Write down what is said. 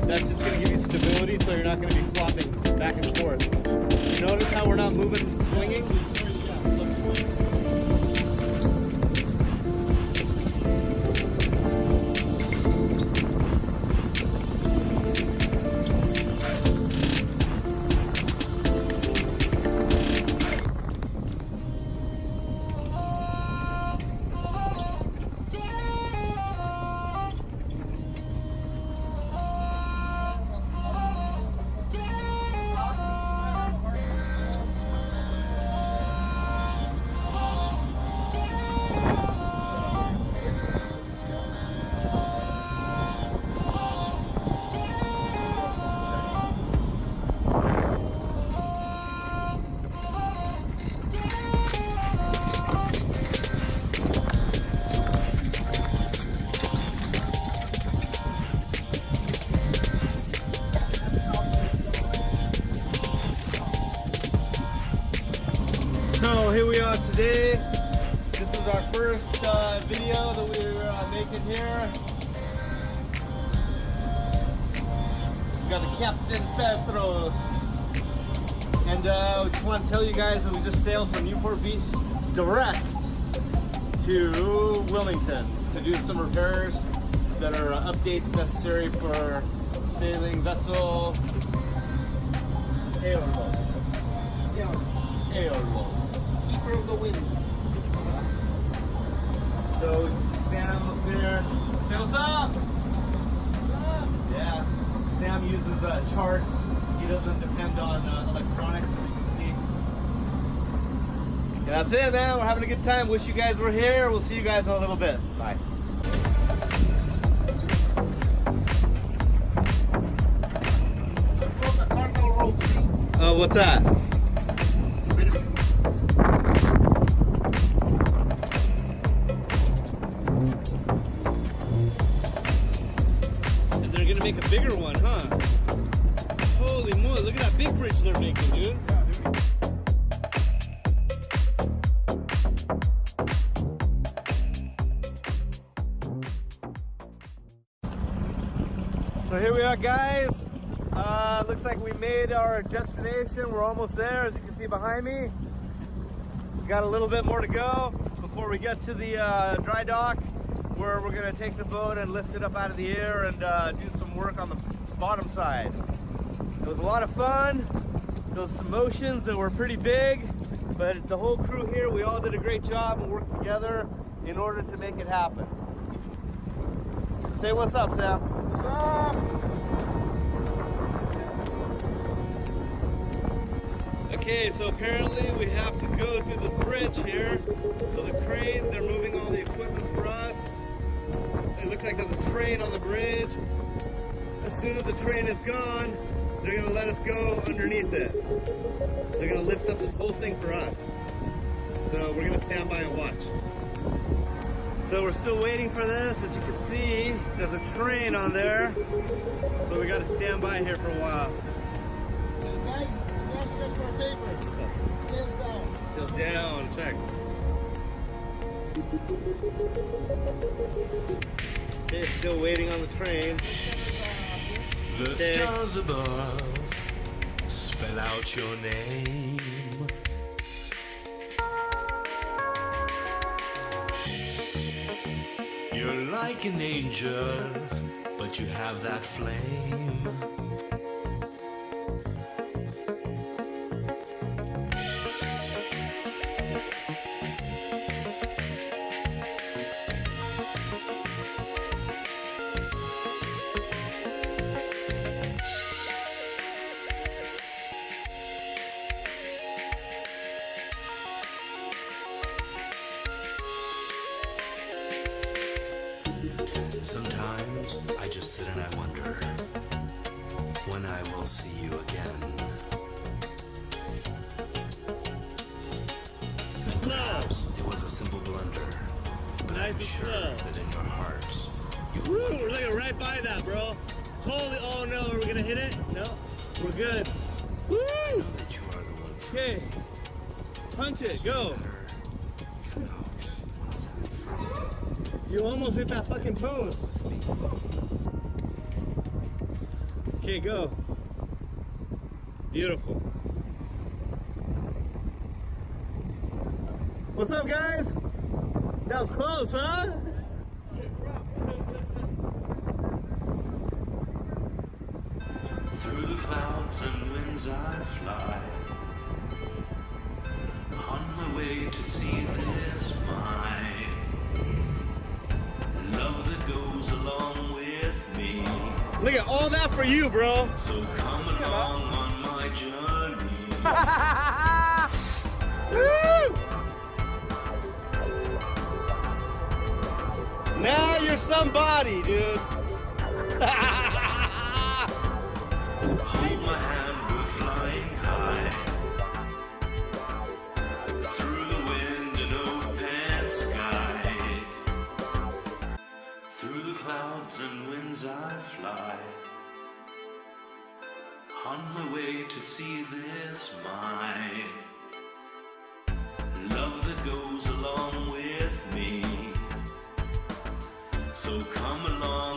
That's just going to give you stability, so you're not going to be flopping back and forth. You notice how we're not moving, swinging? So here we are today. This is our first video that we're making here. We got the Captain Petros. And we just want to tell you guys that we just sailed from Newport Beach direct to Wilmington to do some repairs that are updates necessary for sailing vessel Eolos. Keeper of the winds. So Sam up there. Say what's up? Yeah. Sam uses charts. He doesn't depend on electronics, as you can see. And that's it, man. We're having a good time. Wish you guys were here. We'll see you guys in a little bit. Bye. Oh, what's that? And they're gonna make a bigger one, huh? Holy moly, look at that big bridge they're making, dude. So here we are, guys. Looks like we made our destination. We're almost there, as you can see behind me. We got a little bit more to go before we get to the dry dock, where we're gonna take the boat and lift it up out of the air and do some work on the bottom side. It was a lot of fun. Those motions that were pretty big, but the whole crew here, we all did a great job and worked together in order to make it happen. Say what's up, Sam. What's up? Okay, so apparently we have to go through the bridge here. So the crane, they're moving all the equipment for us. It looks like there's a train on the bridge. As soon as the train is gone, they're gonna let us go underneath it. They're gonna lift up this whole thing for us. So we're gonna stand by and watch. So we're still waiting for this. As you can see, there's a train on there. So we gotta stand by here for a while. That's my favorite. Sails down. Sails down, check. Okay, still waiting on the train. The stars above spell out your name. You're like an angel, but you have that flame. Nice and Sure slow. that in your heart you Woo, we're looking right by that, bro. Holy, oh no, are we gonna hit it? No, we're good. Woo! know that you are the one for Okay, punch it, go. better. Come out and set me free. You almost hit that fucking post. With me. Okay, go. Beautiful. What's up, guys? That was close, huh? Through the clouds and winds I fly, on my way to see this my love that goes along with me. Look at all that for you, bro. So come along on my journey. Woo! Now you're somebody, dude. Hold my hand, we're flying high, through the wind and open sky. Through the clouds and winds I fly, on my way to see this my love that goes along with me. So come along